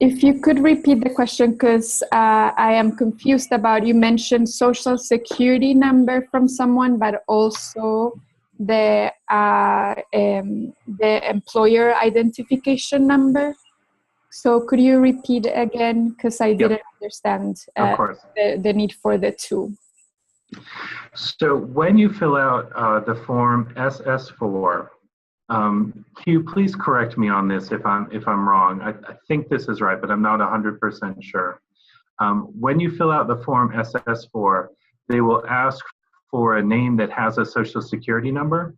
If you could repeat the question, because I am confused about, you mentioned social security number from someone, but also the employer identification number. So could you repeat again, because I didn't understand Of course. the need for the two. So when you fill out the form SS4, Q, please correct me on this if I'm wrong. I think this is right, but I'm not 100% sure. When you fill out the form SS4, they will ask for a name that has a social security number,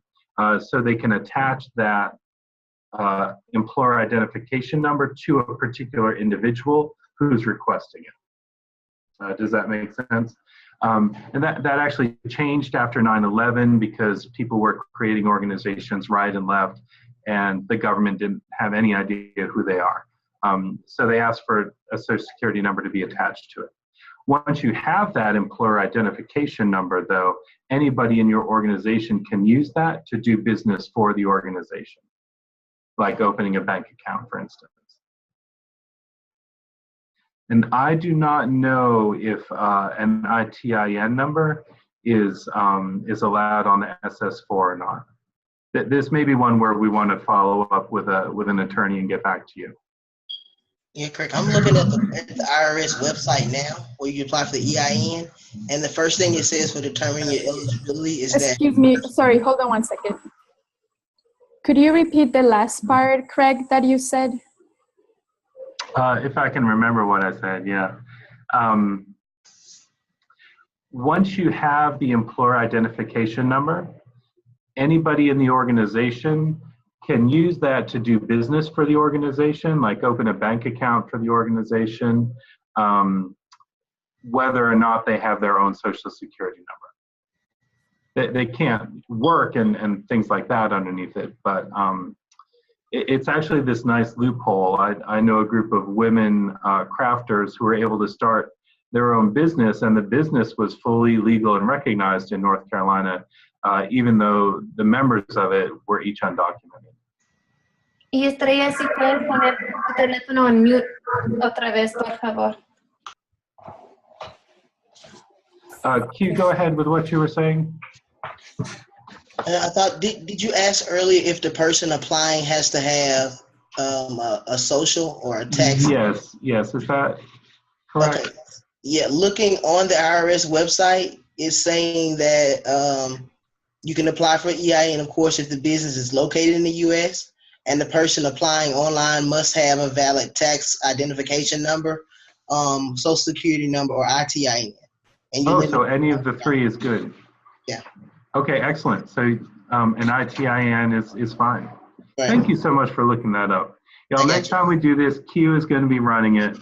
so they can attach that employer identification number to a particular individual who's requesting it. Does that make sense? And that actually changed after 9/11 because people were creating organizations right and left, and the government didn't have any idea who they are. So they asked for a social security number to be attached to it. Once you have that employer identification number, though, anybody in your organization can use that to do business for the organization, like opening a bank account, for instance. And I do not know if an ITIN number is allowed on the SS4 or not. This may be one where we want to follow up with an attorney and get back to you. Yeah, correct. I'm looking at the IRS website now where you apply for the EIN, and the first thing it says for determining your eligibility is that. Excuse me, sorry, hold on one second. Could you repeat the last part, Craig, that you said? If I can remember what I said, yeah. Once you have the employer identification number, anybody in the organization can use that to do business for the organization, like open a bank account for the organization, whether or not they have their own social security number. They can't work and things like that underneath it, but it's actually this nice loophole. I know a group of women crafters who were able to start their own business, and the business was fully legal and recognized in North Carolina, even though the members of it were each undocumented. Y Estrella, si puedes poner tu teléfono en mute otra vez, por favor. Q, go ahead with what you were saying. I thought, did you ask earlier if the person applying has to have a social or a tax? Yes, is that correct? Okay. Yeah, looking on the IRS website, it's saying that you can apply for EIN, of course, if the business is located in the U.S., and the person applying online must have a valid tax identification number, social security number, or ITIN. And so any of the three is good. Yeah. Okay, excellent. So an ITIN is fine. Right. Thank you so much for looking that up. Next time we do this, Q is going to be running it.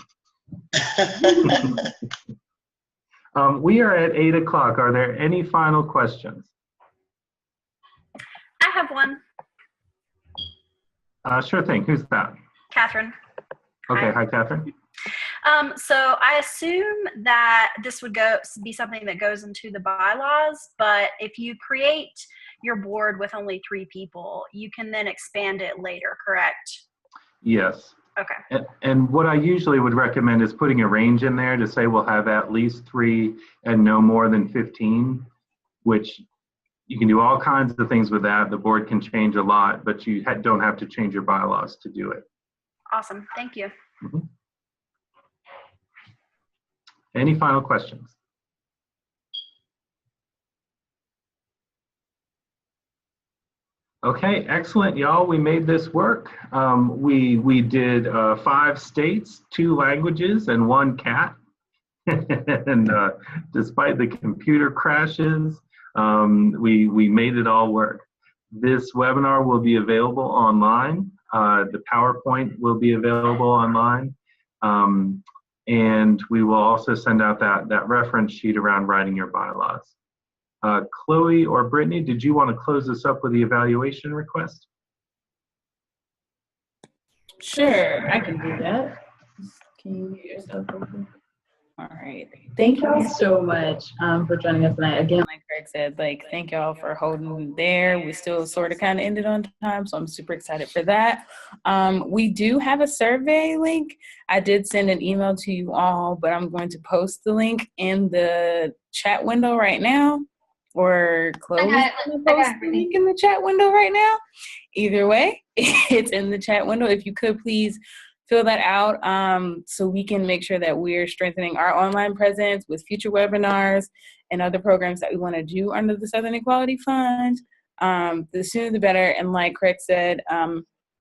We are at 8 o'clock. Are there any final questions? I have one. Sure thing. Who's that? Catherine. Okay. Hi, Catherine. So I assume that this would be something that goes into the bylaws, but if you create your board with only 3 people, you can then expand it later, correct? Yes. Okay. And what I usually would recommend is putting a range in there to say we'll have at least 3 and no more than 15, which you can do all kinds of things with that. The board can change a lot, but you don't have to change your bylaws to do it. Awesome. Thank you. Mm-hmm. Any final questions? Okay, excellent, y'all. We made this work. We did 5 states, 2 languages, and 1 cat. And despite the computer crashes, we made it all work. This webinar will be available online. The PowerPoint will be available online. And we will also send out that reference sheet around writing your bylaws. Chloe or Brittany, did you want to close this up with the evaluation request? Sure, I can do that. Can you mute yourself open? All right. Thank y'all so much for joining us tonight. Again, like Craig said, thank y'all for holding there. We still sort of kind of ended on time, so I'm super excited for that. We do have a survey link. I did send an email to you all, but I'm going to post the link in the chat window right now, or close the link in the chat window right now. Either way, it's in the chat window. If you could please fill that out so we can make sure that we're strengthening our online presence with future webinars and other programs that we want to do under the Southern Equality Fund. The sooner the better. And like Craig said,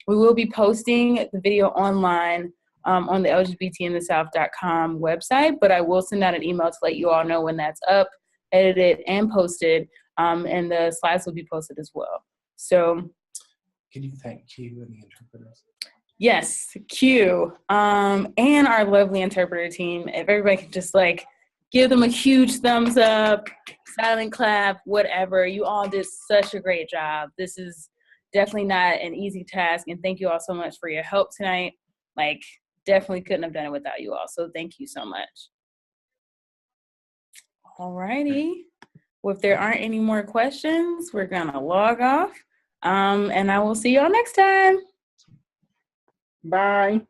we will be posting the video online on the LGBTinthesouth.com website, but I will send out an email to let you all know when that's up, edited, and posted, and the slides will be posted as well. So, can you thank Q and the interpreters? Yes, Q, and our lovely interpreter team. If everybody could just like give them a huge thumbs up, silent clap, whatever. You all did such a great job. This is definitely not an easy task, and thank you all so much for your help tonight. Like, definitely couldn't have done it without you all, so thank you so much. All righty. Well, if there aren't any more questions, we're gonna log off, and I will see y'all next time. Bye.